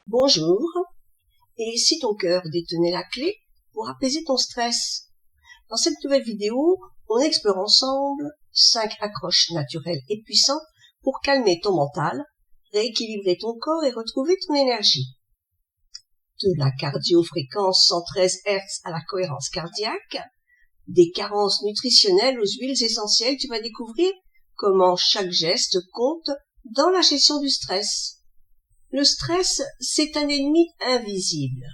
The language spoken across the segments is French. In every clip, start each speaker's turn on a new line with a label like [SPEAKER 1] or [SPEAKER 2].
[SPEAKER 1] Bonjour, et si ton cœur détenait la clé pour apaiser ton stress? Dans cette nouvelle vidéo, on explore ensemble 5 accroches naturelles et puissantes pour calmer ton mental, rééquilibrer ton corps et retrouver ton énergie. De la cardiofréquence 113 Hz à la cohérence cardiaque, des carences nutritionnelles aux huiles essentielles, tu vas découvrir comment chaque geste compte dans la gestion du stress. Le stress, c'est un ennemi invisible.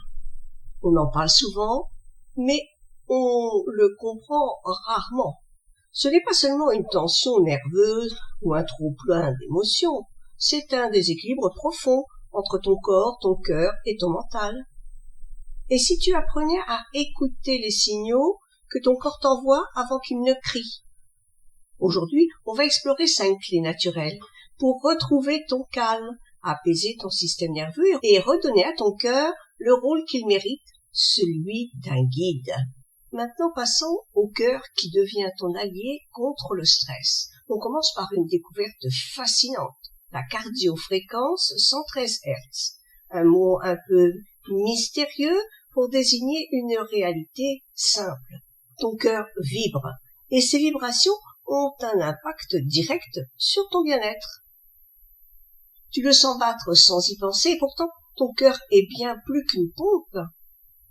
[SPEAKER 1] On en parle souvent, mais on le comprend rarement. Ce n'est pas seulement une tension nerveuse ou un trop-plein d'émotions, c'est un déséquilibre profond entre ton corps, ton cœur et ton mental. Et si tu apprenais à écouter les signaux que ton corps t'envoie avant qu'il ne crie? Aujourd'hui, on va explorer 5 clés naturelles pour retrouver ton calme, apaiser ton système nerveux et redonner à ton cœur le rôle qu'il mérite, celui d'un guide. Maintenant, passons au cœur qui devient ton allié contre le stress. On commence par une découverte fascinante, la cardiofréquence 113 Hz. Un mot un peu mystérieux pour désigner une réalité simple. Ton cœur vibre et ces vibrations ont un impact direct sur ton bien-être. Tu le sens battre sans y penser, pourtant ton cœur est bien plus qu'une pompe.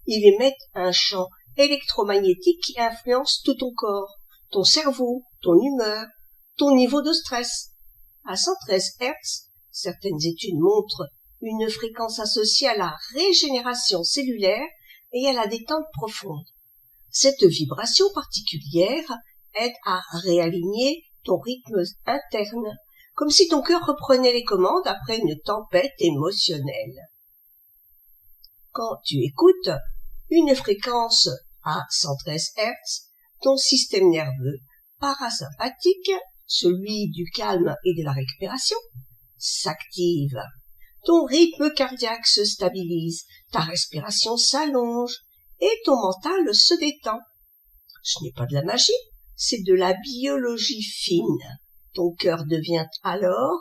[SPEAKER 1] Il émet un champ électromagnétique qui influence tout ton corps, ton cerveau, ton humeur, ton niveau de stress. À 113 Hz, certaines études montrent une fréquence associée à la régénération cellulaire et à la détente profonde. Cette vibration particulière aide à réaligner ton rythme interne, comme si ton cœur reprenait les commandes après une tempête émotionnelle. Quand tu écoutes une fréquence à 113 Hz, ton système nerveux parasympathique, celui du calme et de la récupération, s'active. Ton rythme cardiaque se stabilise, ta respiration s'allonge et ton mental se détend. Ce n'est pas de la magie, c'est de la biologie fine. Ton cœur devient alors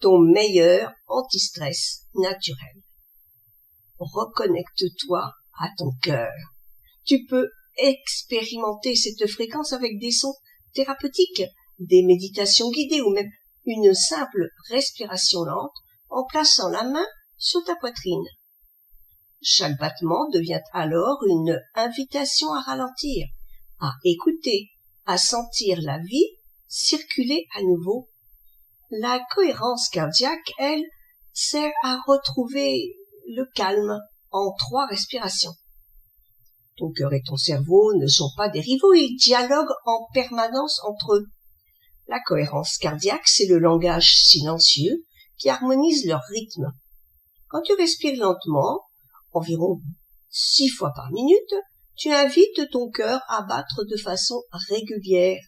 [SPEAKER 1] ton meilleur anti-stress naturel. Reconnecte-toi à ton cœur. Tu peux expérimenter cette fréquence avec des sons thérapeutiques, des méditations guidées ou même une simple respiration lente en plaçant la main sur ta poitrine. Chaque battement devient alors une invitation à ralentir, à écouter, à sentir la vie circuler à nouveau. La cohérence cardiaque, elle, sert à retrouver le calme en 3 respirations. Ton cœur et ton cerveau ne sont pas des rivaux, ils dialoguent en permanence entre eux. La cohérence cardiaque, c'est le langage silencieux qui harmonise leur rythme. Quand tu respires lentement, environ 6 fois par minute, tu invites ton cœur à battre de façon régulière.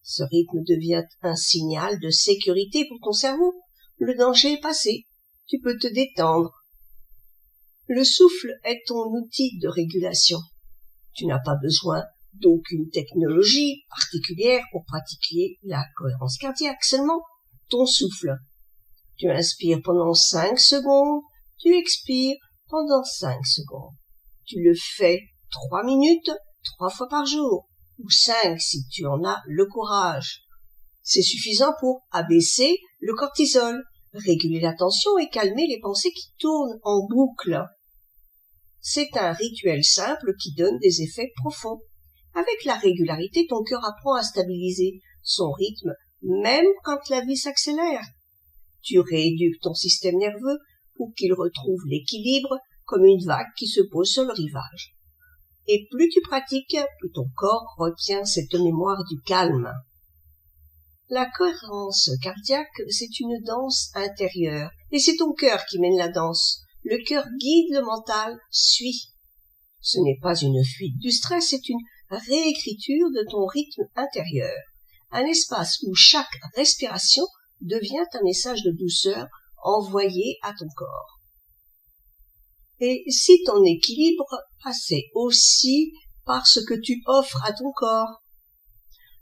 [SPEAKER 1] Ce rythme devient un signal de sécurité pour ton cerveau. Le danger est passé. Tu peux te détendre. Le souffle est ton outil de régulation. Tu n'as pas besoin d'aucune technologie particulière pour pratiquer la cohérence cardiaque, seulement ton souffle. Tu inspires pendant 5 secondes, tu expires pendant 5 secondes. Tu le fais 3 minutes, 3 fois par jour. Ou 5 si tu en as le courage. C'est suffisant pour abaisser le cortisol, réguler la tension et calmer les pensées qui tournent en boucle. C'est un rituel simple qui donne des effets profonds. Avec la régularité, ton cœur apprend à stabiliser son rythme, même quand la vie s'accélère. Tu rééduques ton système nerveux pour qu'il retrouve l'équilibre comme une vague qui se pose sur le rivage. Et plus tu pratiques, plus ton corps retient cette mémoire du calme. La cohérence cardiaque, c'est une danse intérieure, et c'est ton cœur qui mène la danse. Le cœur guide, le mental suit. Ce n'est pas une fuite du stress, c'est une réécriture de ton rythme intérieur. Un espace où chaque respiration devient un message de douceur envoyé à ton corps. Et si ton équilibre passait aussi par ce que tu offres à ton corps?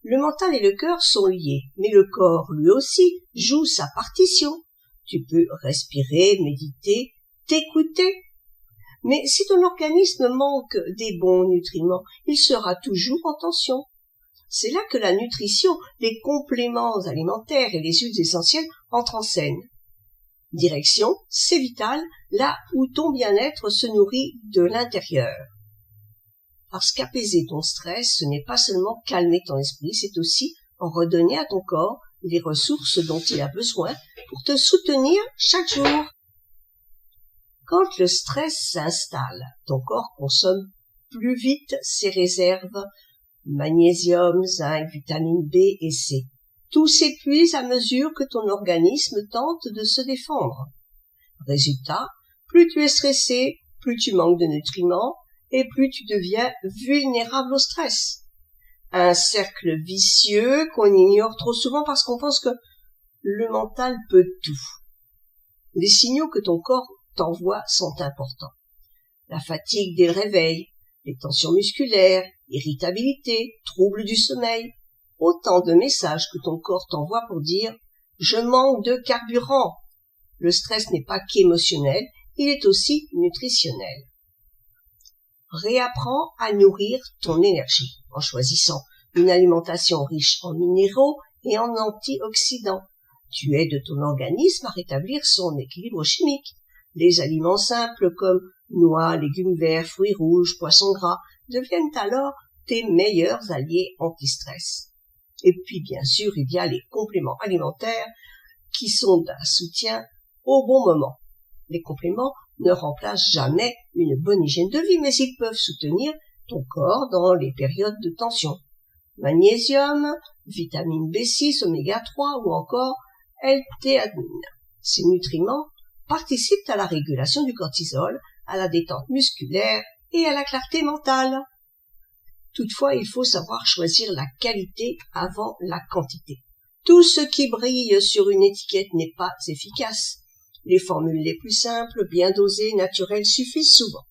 [SPEAKER 1] Le mental et le cœur sont liés, mais le corps, lui aussi, joue sa partition. Tu peux respirer, méditer, t'écouter. Mais si ton organisme manque des bons nutriments, il sera toujours en tension. C'est là que la nutrition, les compléments alimentaires et les huiles essentielles entrent en scène. Direction, c'est vital, là où ton bien-être se nourrit de l'intérieur. Parce qu'apaiser ton stress, ce n'est pas seulement calmer ton esprit, c'est aussi en redonner à ton corps les ressources dont il a besoin pour te soutenir chaque jour. Quand le stress s'installe, ton corps consomme plus vite ses réserves magnésium, zinc, vitamine B et C. Tout s'épuise à mesure que ton organisme tente de se défendre. Résultat, plus tu es stressé, plus tu manques de nutriments et plus tu deviens vulnérable au stress. Un cercle vicieux qu'on ignore trop souvent parce qu'on pense que le mental peut tout. Les signaux que ton corps t'envoie sont importants. La fatigue dès le réveil, les tensions musculaires, irritabilité, troubles du sommeil, autant de messages que ton corps t'envoie pour dire « je manque de carburant ». Le stress n'est pas qu'émotionnel, il est aussi nutritionnel. Réapprends à nourrir ton énergie en choisissant une alimentation riche en minéraux et en antioxydants. Tu aides ton organisme à rétablir son équilibre chimique. Les aliments simples comme noix, légumes verts, fruits rouges, poissons gras deviennent alors tes meilleurs alliés anti-stress. Et puis bien sûr, il y a les compléments alimentaires qui sont d'un soutien au bon moment. Les compléments ne remplacent jamais une bonne hygiène de vie, mais ils peuvent soutenir ton corps dans les périodes de tension. Magnésium, vitamine B6, oméga 3 ou encore L-théanine. Ces nutriments participent à la régulation du cortisol, à la détente musculaire et à la clarté mentale. Toutefois, il faut savoir choisir la qualité avant la quantité. Tout ce qui brille sur une étiquette n'est pas efficace. Les formules les plus simples, bien dosées, naturelles suffisent souvent.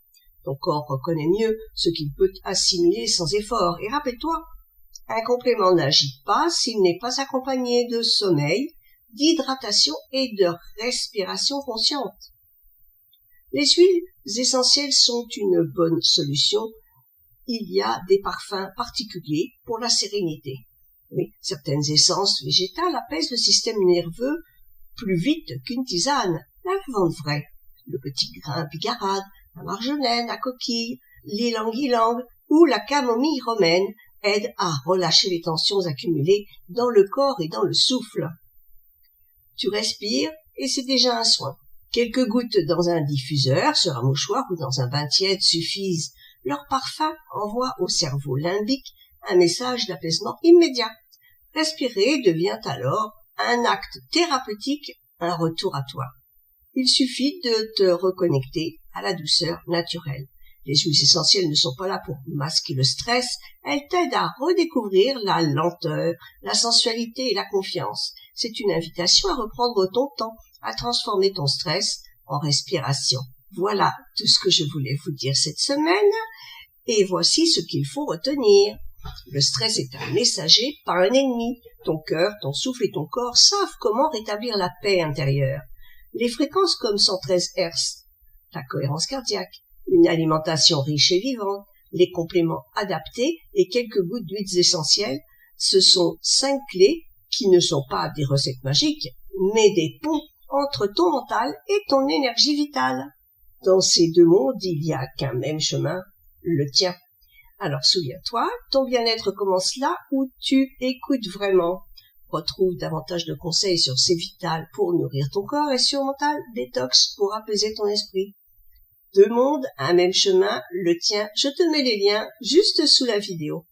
[SPEAKER 1] Ton corps reconnaît mieux ce qu'il peut assimiler sans effort. Et rappelle-toi, un complément n'agit pas s'il n'est pas accompagné de sommeil, d'hydratation et de respiration consciente. Les huiles essentielles sont une bonne solution. Il y a des parfums particuliers pour la sérénité. Oui, certaines essences végétales apaisent le système nerveux plus vite qu'une tisane. La lavande vraie, le petit grain bigarade, la marjolaine à coquille, l'ylang-ylang ou la camomille romaine aident à relâcher les tensions accumulées dans le corps et dans le souffle. Tu respires et c'est déjà un soin. Quelques gouttes dans un diffuseur, sur un mouchoir ou dans un bain tiède suffisent. Leur parfum envoie au cerveau limbique un message d'apaisement immédiat. Respirer devient alors un acte thérapeutique, un retour à toi. Il suffit de te reconnecter à la douceur naturelle. Les huiles essentielles ne sont pas là pour masquer le stress, elles t'aident à redécouvrir la lenteur, la sensualité et la confiance. C'est une invitation à reprendre ton temps, à transformer ton stress en respiration. Voilà tout ce que je voulais vous dire cette semaine, et voici ce qu'il faut retenir. Le stress est un messager, pas un ennemi. Ton cœur, ton souffle et ton corps savent comment rétablir la paix intérieure. Les fréquences comme 113 Hz, la cohérence cardiaque, une alimentation riche et vivante, les compléments adaptés et quelques gouttes d'huiles essentielles, ce sont 5 clés qui ne sont pas des recettes magiques, mais des ponts entre ton mental et ton énergie vitale. Dans ces deux mondes, il n'y a qu'un même chemin, le tien. Alors souviens-toi, ton bien-être commence là où tu écoutes vraiment. Retrouve davantage de conseils sur C'est Vital pour nourrir ton corps et sur Mental Détox pour apaiser ton esprit. Deux mondes, un même chemin, le tien. Je te mets les liens juste sous la vidéo.